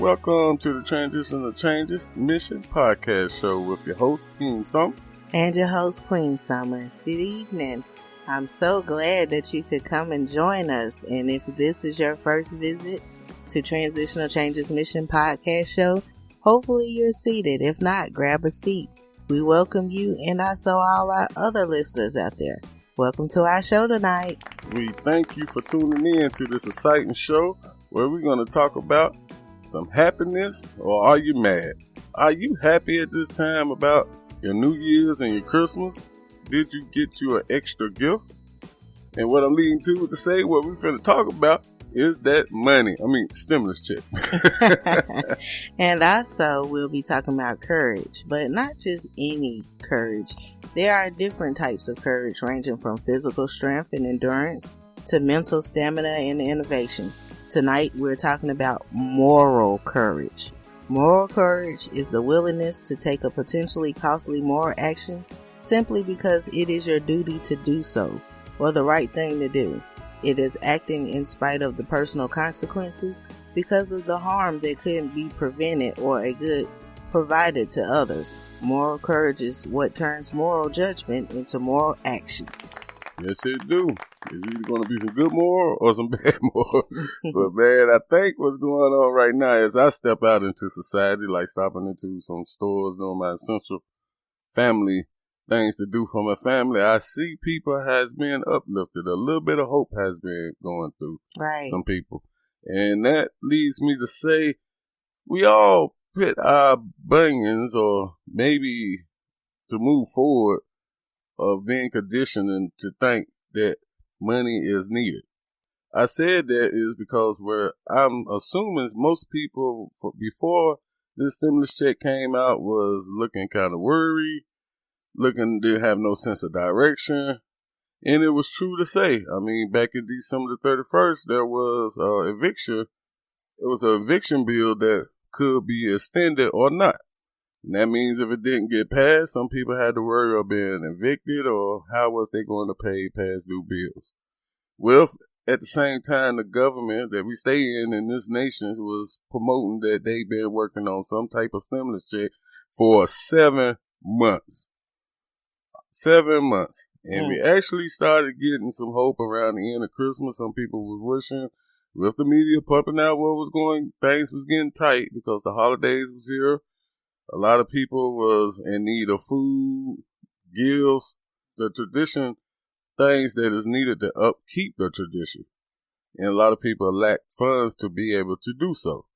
Welcome to the Transition of Changes Mission Podcast Show with your host, King Summers. And your host, Queen Summers. Good evening. I'm so glad that you could come and join us. And if this is your first visit to Transitional Changes Mission Podcast Show, hopefully you're seated. If not, grab a seat. We welcome you and also all our other listeners out there. Welcome to our show tonight. We thank you for tuning in to this exciting show where we're going to talk about some happiness, or are you mad? Are you happy at this time about your New Year's and your Christmas? Did you get you an extra gift? And what I'm leading to say, what we're going to talk about is that stimulus check. And also, we'll be talking about courage, but not just any courage. There are different types of courage, ranging from physical strength and endurance to mental stamina and innovation. Tonight, we're talking about moral courage. Moral courage is the willingness to take a potentially costly moral action simply because it is your duty to do so, or the right thing to do. It is acting in spite of the personal consequences because of the harm that couldn't be prevented or a good provided to others. Moral courage is what turns moral judgment into moral action. Yes, it do. It's either going to be some good moral or some bad moral. But man, I think what's going on right now is I step out into society, like stopping into some stores, doing my essential family things to do for my family. I see people has been uplifted. A little bit of hope has been going through some people. And that leads me to say we all put our bunions, or maybe to move forward, of being conditioned to think that money is needed. I said that is because where I'm assuming most people before this stimulus check came out was looking kind of worried, looking to have no sense of direction. And it was true to say. I mean, back in December the 31st, there was an eviction. It was an eviction bill that could be extended or not. And that means if it didn't get passed, some people had to worry of being evicted, or how was they going to pay past due bills. Well, at the same time, the government that we stay in this nation was promoting that they've been working on some type of stimulus check for 7 months. 7 months. And we actually started getting some hope around the end of Christmas. Some people was wishing, with the media pumping out what was going, things was getting tight because the holidays was here. A lot of people was in need of food, gifts, the tradition, things that is needed to upkeep the tradition. And a lot of people lack funds to be able to do so.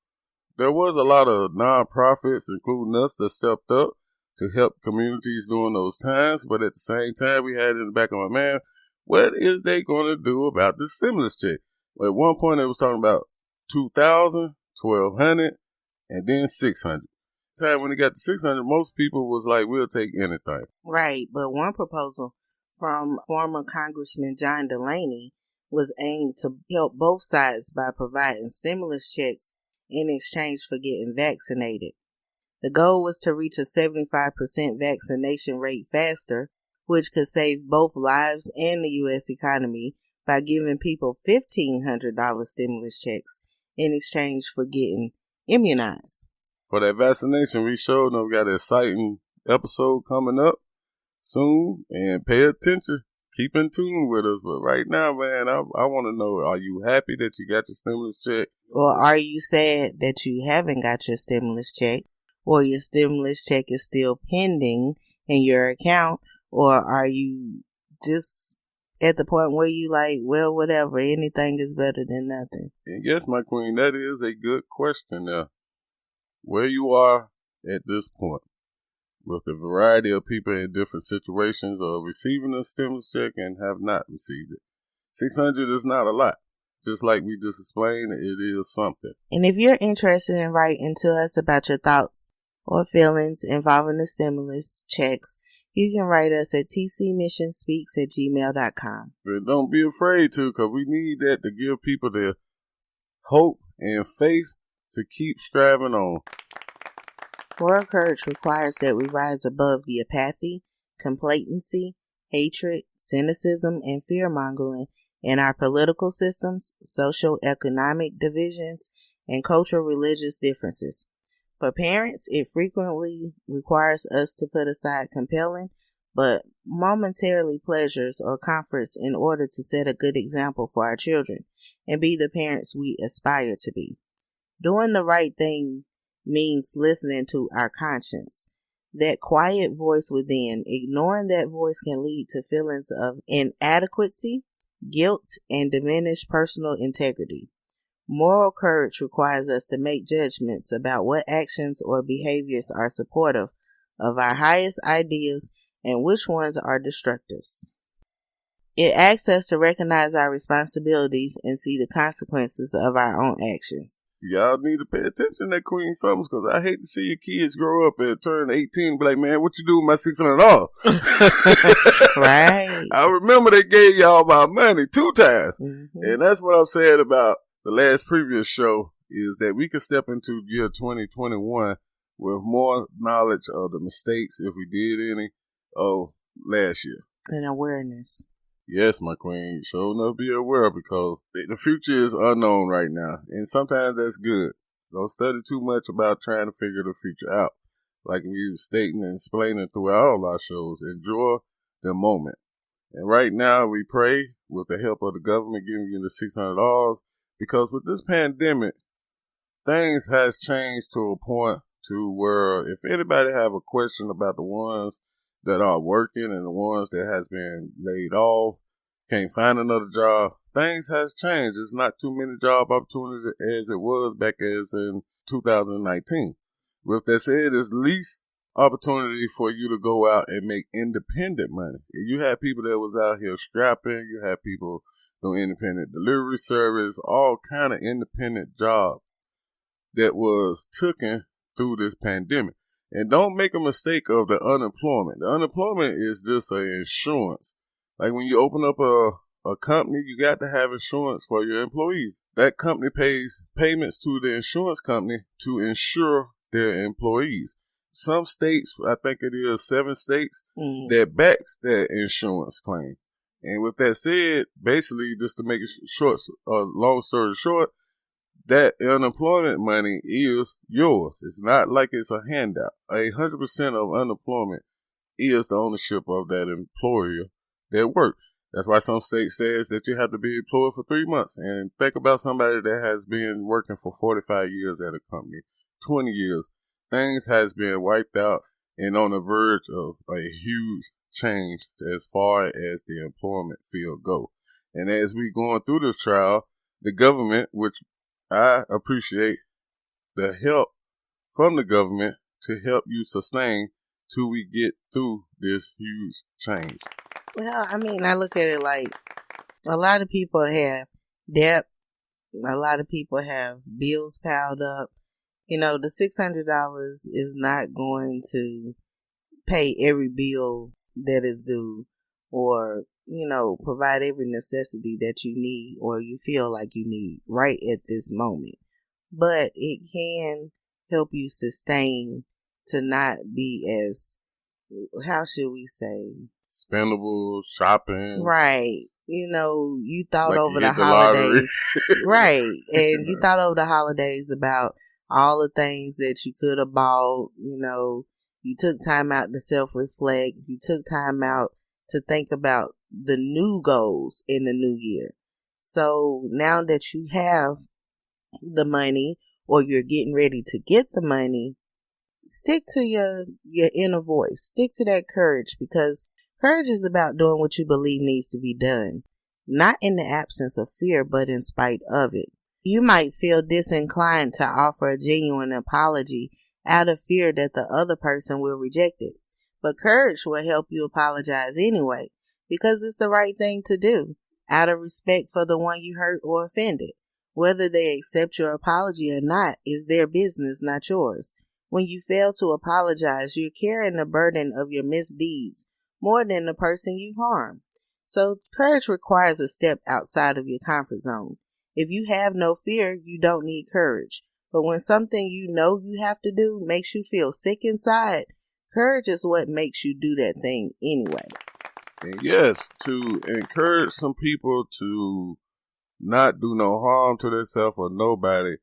There was a lot of nonprofits, including us, that stepped up to help communities during those times. But at the same time, we had in the back of my mind, what is they going to do about this stimulus check? Well, at one point, they was talking about $2,000, $1,200, and then $600. Time when it got to 600, most people was like, we'll take anything. Right, but one proposal from former Congressman John Delaney was aimed to help both sides by providing stimulus checks in exchange for getting vaccinated. The goal was to reach a 75% vaccination rate faster, which could save both lives and the U.S. economy by giving people $1,500 stimulus checks in exchange for getting immunized. For that vaccination, we showed them we got an exciting episode coming up soon, and pay attention. Keep in tune with us. But right now, man, I want to know, are you happy that you got your stimulus check? Or are you sad that you haven't got your stimulus check, or your stimulus check is still pending in your account? Or are you just at the point where you like, well, whatever, anything is better than nothing? And yes, my queen, that is a good question now. Where you are at this point, with the variety of people in different situations of receiving a stimulus check and have not received it. 600 is not a lot. Just like we just explained, it is something. And if you're interested in writing to us about your thoughts or feelings involving the stimulus checks, you can write us at tcmissionspeaks@gmail.com. But don't be afraid to, because we need that to give people the hope and faith to keep striving on. Moral courage requires that we rise above the apathy, complacency, hatred, cynicism, and fear-mongering in our political systems, social economic divisions, and cultural religious differences. For parents, it frequently requires us to put aside compelling but momentarily pleasures or comforts in order to set a good example for our children and be the parents we aspire to be. Doing the right thing means listening to our conscience, that quiet voice within. Ignoring that voice can lead to feelings of inadequacy, guilt, and diminished personal integrity. Moral courage requires us to make judgments about what actions or behaviors are supportive of our highest ideas and which ones are destructive. It asks us to recognize our responsibilities and see the consequences of our own actions. Y'all need to pay attention to Queen Summers, because I hate to see your kids grow up and turn 18 and be like, man, what you do with my $600? Right. I remember they gave y'all my money 2 times. Mm-hmm. And that's what I'm saying about the last previous show, is that we can step into year 2021 with more knowledge of the mistakes, if we did any, of last year. And awareness. Yes, my queen. So enough be aware, because the future is unknown right now. And sometimes that's good. Don't study too much about trying to figure the future out. Like we were stating and explaining throughout all our shows, enjoy the moment. And right now we pray with the help of the government giving you the $600, because with this pandemic, things has changed to a point to where if anybody have a question about the ones that are working and the ones that has been laid off, can't find another job, things has changed. It's not too many job opportunities as it was back as in 2019. With that said, it's least opportunity for you to go out and make independent money. You had people that was out here scrapping, you had people doing independent delivery service, all kind of independent jobs that was taken through this pandemic. And don't make a mistake of the unemployment. The unemployment is just an insurance. Like when you open up a company, you got to have insurance for your employees. That company pays payments to the insurance company to insure their employees. Some states, I think it is 7 states, that backs that insurance claim. And with that said, basically, just to make it short, long story short, that unemployment money is yours. It's not like it's a handout. 100% of unemployment is the ownership of that employer that work. That's why some state says that you have to be employed for 3 months. And think about somebody that has been working for 45 years at a company, 20 years. Things has been wiped out and on the verge of a huge change as far as the employment field go. And as we going through this trial, the government, which I appreciate the help from the government to help you sustain till we get through this huge change. Well, I mean, I look at it like a lot of people have debt. A lot of people have bills piled up. You know, the $600 is not going to pay every bill that is due or, you know, provide every necessity that you need or you feel like you need right at this moment. But it can help you sustain to not be as, how should we say? Spendable, shopping. Right. You know, you thought like over the holidays. Right. And you thought over the holidays about all the things that you could have bought. You know, you took time out to self-reflect. You took time out to think about the new goals in the new year. So now that you have the money or you're getting ready to get the money, stick to your inner voice. Stick to that courage, because courage is about doing what you believe needs to be done, not in the absence of fear, but in spite of it. You might feel disinclined to offer a genuine apology out of fear that the other person will reject it. But courage will help you apologize anyway, because it's the right thing to do, out of respect for the one you hurt or offended. Whether they accept your apology or not is their business, not yours. When you fail to apologize, you're carrying the burden of your misdeeds more than the person you've harmed. So courage requires a step outside of your comfort zone. If you have no fear, you don't need courage. But when something you know you have to do makes you feel sick inside, courage is what makes you do that thing anyway. And yes, to encourage some people to not do no harm to themselves or nobody,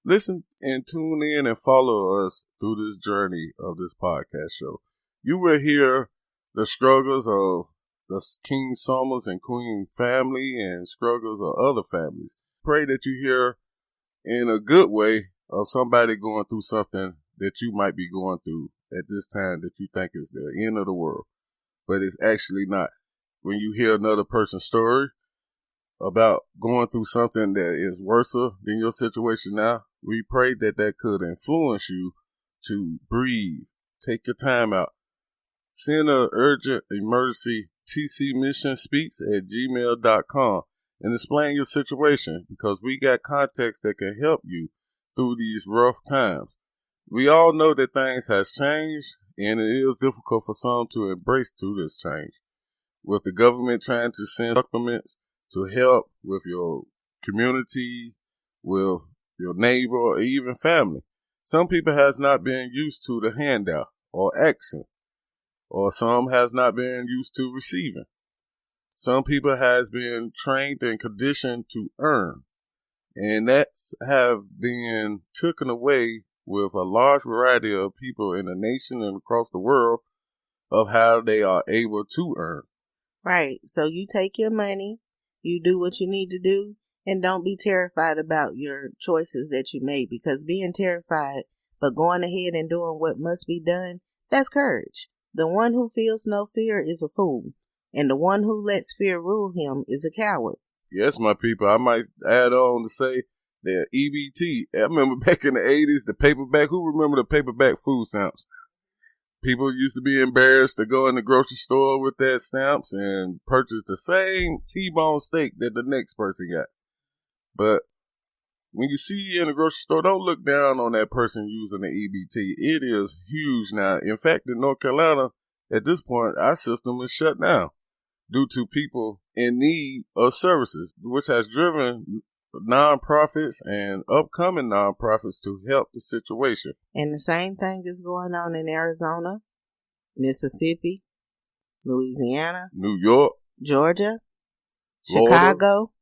Listen and tune in and follow us through this journey of this podcast show. You will hear the struggles of the King Summers and Queen family and struggles of other families. Pray that you hear in a good way of somebody going through something that you might be going through at this time that you think is the end of the world, but it's actually not. When you hear another person's story about going through something that is worse than your situation now, we pray that that could influence you to breathe, take your time out. Send an urgent emergency tcmissionspeaks@gmail.com and explain your situation, because we got context that can help you through these rough times. We all know that things has changed, and it is difficult for some to embrace through this change. With the government trying to send supplements to help with your community, with your neighbor, or even family. Some people has not been used to the handout or action, or some has not been used to receiving. Some people has been trained and conditioned to earn, and that's have been taken away with a large variety of people in the nation and across the world of how they are able to earn. Right. So you take your money, you do what you need to do, and don't be terrified about your choices that you made, because being terrified but going ahead and doing what must be done, that's courage. The one who feels no fear is a fool, and the one who lets fear rule him is a coward. Yes, my people, I might add on to say that EBT, I remember back in the 80s, the paperback, who remember the paperback food stamps? People used to be embarrassed to go in the grocery store with that stamps and purchase the same T-bone steak that the next person got. But when you see in the grocery store, don't look down on that person using the EBT. It is huge now. In fact, in North Carolina, at this point, our system is shut down due to people in need of services, which has driven nonprofits and upcoming nonprofits to help the situation. And the same thing is going on in Arizona, Mississippi, Louisiana, New York, Georgia, Florida, Chicago,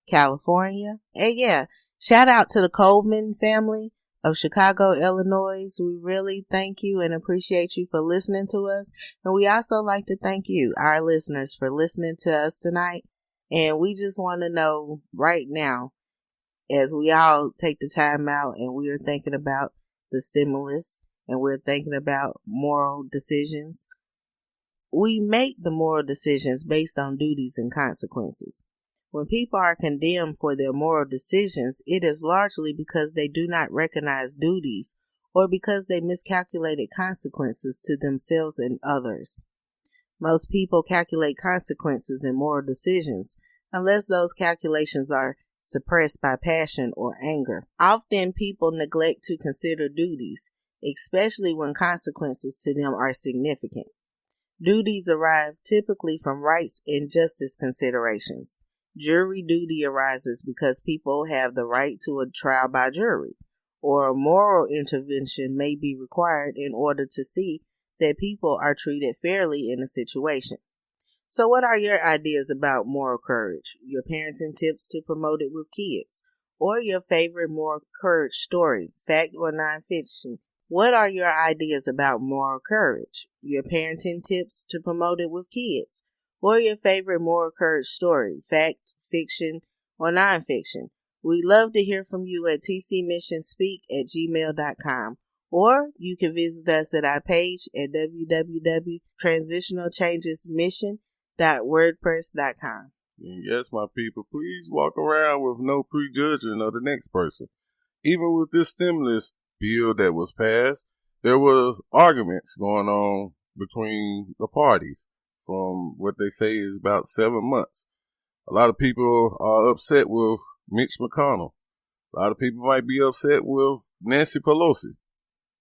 California. And yeah, shout out to the Coleman family of Chicago, Illinois. We really thank you and appreciate you for listening to us. And we also like to thank you, our listeners, for listening to us tonight. And we just want to know right now, as we all take the time out and we are thinking about the stimulus and we're thinking about moral decisions, we make the moral decisions based on duties and consequences. When people are condemned for their moral decisions, it is largely because they do not recognize duties or because they miscalculated consequences to themselves and others. Most people calculate consequences in moral decisions unless those calculations are suppressed by passion or anger. Often people neglect to consider duties, especially when consequences to them are significant. Duties arise typically from rights and justice considerations. Jury duty arises because people have the right to a trial by jury, or a moral intervention may be required in order to see that people are treated fairly in a situation. So what are your ideas about moral courage? Your parenting tips to promote it with kids? Or your favorite moral courage story, fact or nonfiction? What are your ideas about moral courage? Your parenting tips to promote it with kids? Or your favorite moral courage story, fact, fiction, or nonfiction? We love to hear from you at tcmissionspeak@gmail.com. Or you can visit us at our page at www.transitionalchangesmission.wordpress.com. And yes, my people, please walk around with no prejudging of the next person. Even with this stimulus bill that was passed, there was arguments going on between the parties from what they say is about 7 months. A lot of people are upset with Mitch McConnell. A lot of people might be upset with Nancy Pelosi.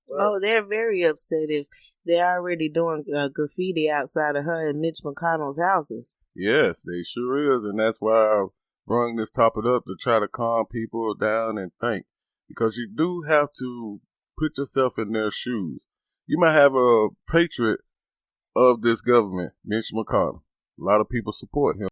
Oh, they're very upset if they're already doing graffiti outside of her and Mitch McConnell's houses. Yes, they sure is. And that's why I brought this topic up, to try to calm people down and think. Because you do have to put yourself in their shoes. You might have a patriot of this government, Mitch McConnell. A lot of people support him.